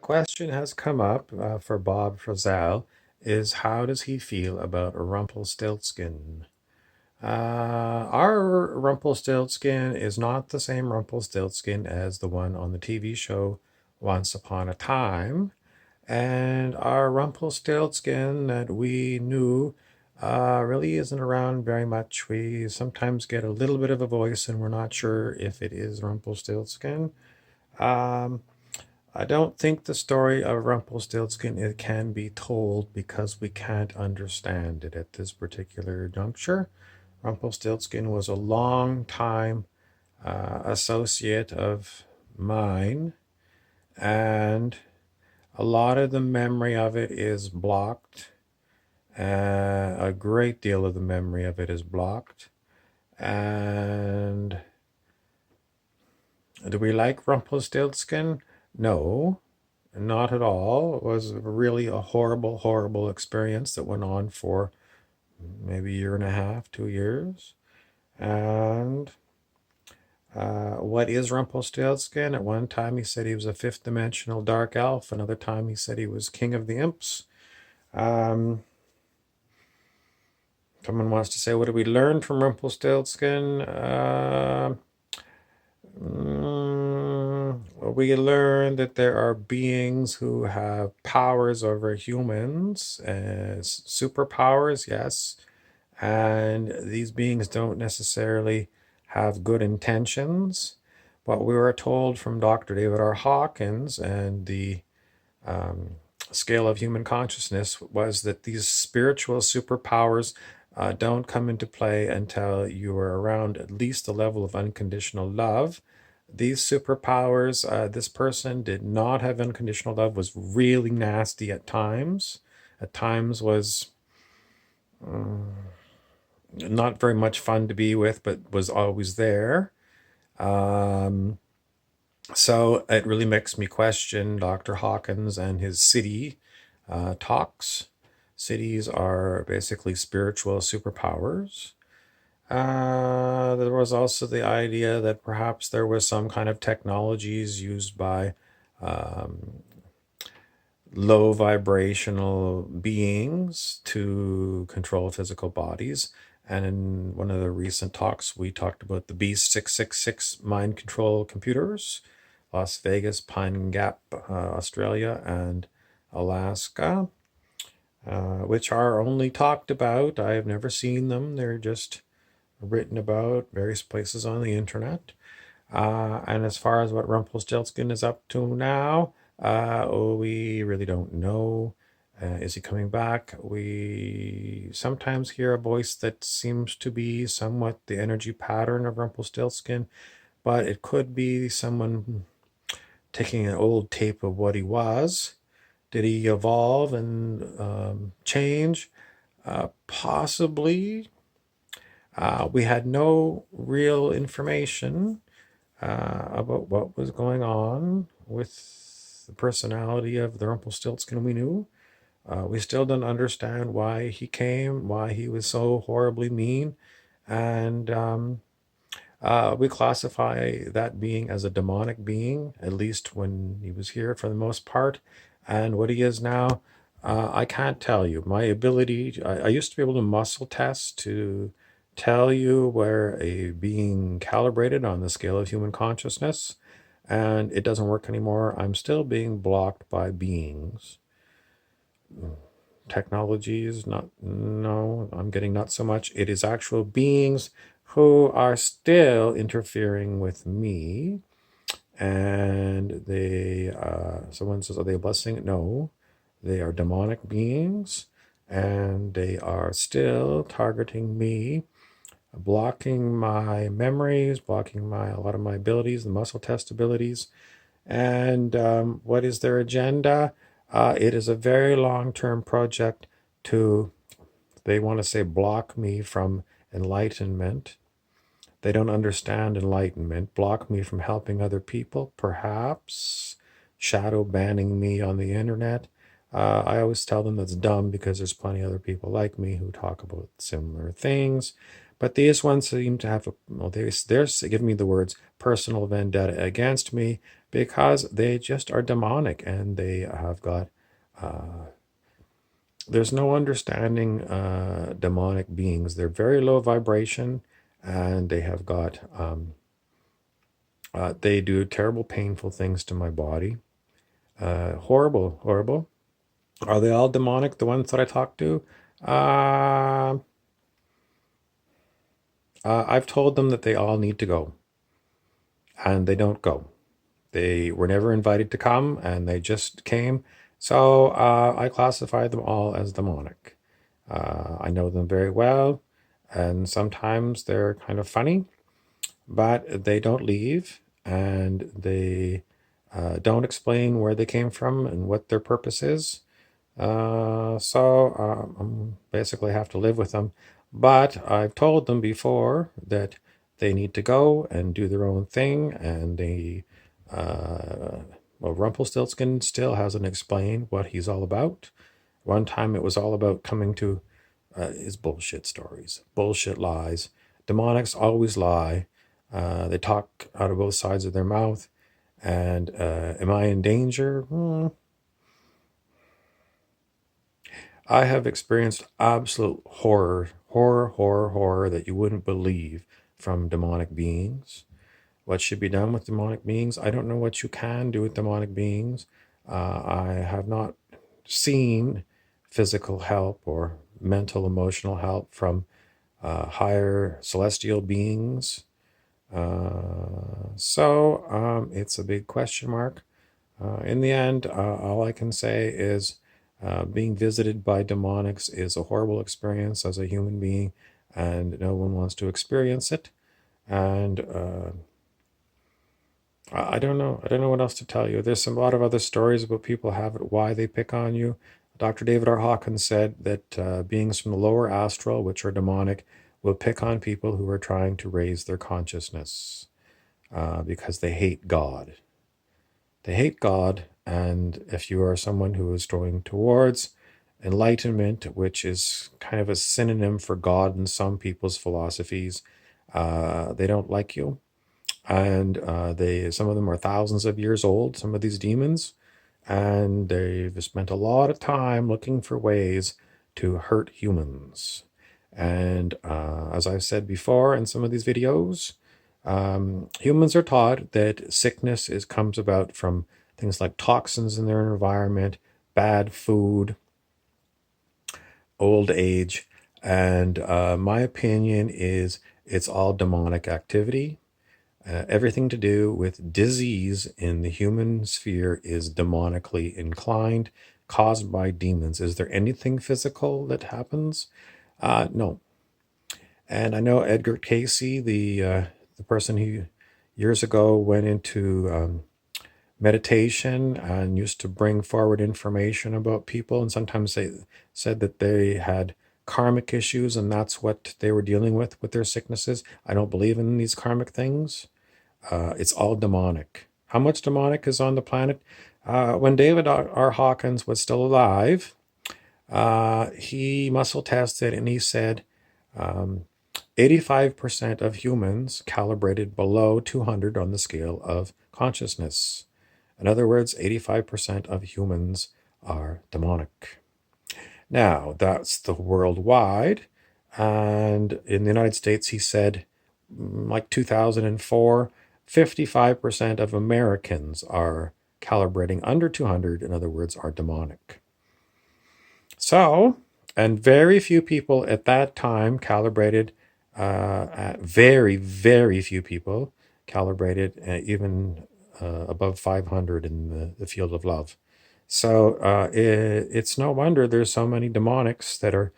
question has come up for Bob Frazell is how does he feel about Rumpelstiltskin? Our Rumpelstiltskin is not the same Rumpelstiltskin as the one on the TV show Once Upon a Time. And our Rumpelstiltskin that we knew really isn't around very much. We sometimes get a little bit of a voice and we're not sure if it is Rumpelstiltskin. Um, I don't think the story of Rumpelstiltskin it can be told because we can't understand it at this particular juncture. Rumpelstiltskin was a long time associate of mine, and a lot of the memory of it is blocked. A great deal of the memory of it is blocked. And do we like Rumpelstiltskin? No. Not at all. It was really a horrible, horrible experience that went on for maybe a year and a half, 2 years. And what is Rumpelstiltskin? At one time he said he was a fifth dimensional dark elf. Another time he said he was king of the imps. Someone wants to say, what did we learn from Rumpelstiltskin? We learn that there are beings who have powers over humans, superpowers, yes, and these beings don't necessarily have good intentions. What we were told from Dr. David R. Hawkins and the scale of human consciousness was that these spiritual superpowers don't come into play until you are around at least the level of unconditional love. These superpowers, this person did not have unconditional love, was really nasty at times. At times was not very much fun to be with, but was always there. So it really makes me question Dr. Hawkins and his city talks. Cities are basically spiritual superpowers. There was also the idea that perhaps there was some kind of technologies used by low vibrational beings to control physical bodies. And in one of the recent talks, we talked about the Beast 666 mind control computers, Las Vegas, Pine Gap, Australia, and Alaska, which are only talked about. I have never seen them. They're just written about various places on the internet. And as far as what Rumpelstiltskin is up to now, we really don't know. Is he coming back? We sometimes hear a voice that seems to be somewhat the energy pattern of Rumpelstiltskin, but it could be someone taking an old tape of what he was. Did he evolve and change? Possibly. We had no real information about what was going on with the personality of the Rumpelstiltskin we knew. We still don't understand why he came, why he was so horribly mean, and we classify that being as a demonic being, at least when he was here for the most part. And what he is now, I can't tell you. My ability, I used to be able to muscle test to tell you where a being calibrated on the scale of human consciousness, and it doesn't work anymore. I'm still being blocked by beings. Technologies, no, I'm getting not so much. It is actual beings who are still interfering with me. And they, someone says, are they a blessing? No, they are demonic beings, and they are still targeting me, blocking my memories, blocking a lot of my abilities, the muscle test abilities. And what is their agenda? It is a very long-term project to, they want to say, block me from enlightenment. They don't understand enlightenment. Block me from helping other people, perhaps. Shadow banning me on the internet. I always tell them that's dumb because there's plenty of other people like me who talk about similar things. But these ones seem to have, they're giving me the words personal vendetta against me because they just are demonic and they have got, there's no understanding demonic beings. They're very low vibration and they have got, they do terrible, painful things to my body. Horrible, horrible. Are they all demonic, the ones that I talk to? Uh, I've told them that they all need to go, and they don't go. They were never invited to come, and they just came. So I classify them all as demonic. I know them very well, and sometimes they're kind of funny, but they don't leave, and they don't explain where they came from and what their purpose is. So basically have to live with them. But I've told them before that they need to go and do their own thing, and well, Rumpelstiltskin still hasn't explained what he's all about. One time it was all about coming to his bullshit stories, bullshit lies. Demonics always lie. They talk out of both sides of their mouth. And am I in danger? I have experienced absolute horror that you wouldn't believe from demonic beings. What should be done with demonic beings? I don't know what you can do with demonic beings. I have not seen physical help or mental, emotional help from higher celestial beings. So it's a big question mark. In the end, all I can say is being visited by demonics is a horrible experience as a human being, and no one wants to experience it. And I don't know. I don't know what else to tell you. There's a lot of other stories about people have it, why they pick on you. Dr. David R. Hawkins said that beings from the lower astral, which are demonic, will pick on people who are trying to raise their consciousness because they hate God. They hate God, and if you are someone who is going towards enlightenment, which is kind of a synonym for God in some people's philosophies, they don't like you. And some of them are thousands of years old, some of these demons, and they've spent a lot of time looking for ways to hurt humans. And as I've said before in some of these videos, humans are taught that sickness comes about from things like toxins in their environment, bad food, old age. And my opinion is it's all demonic activity. Everything to do with disease in the human sphere is demonically inclined, caused by demons. Is there anything physical that happens? No. And I know Edgar Casey, the person who years ago went into meditation and used to bring forward information about people, and sometimes they said that they had karmic issues and that's what they were dealing with their sicknesses. I don't believe in these karmic things. It's all demonic. How much demonic is on the planet? When David R. Hawkins was still alive, he muscle tested and he said 85% of humans calibrated below 200 on the scale of consciousness. In other words, 85% of humans are demonic. Now, that's the worldwide. And in the United States, he said, like 2004, 55% of Americans are calibrating under 200, in other words, are demonic. So, and very few people at that time calibrated, very, very few people calibrated even above 500 in the field of love. So it's no wonder there's so many demonics that are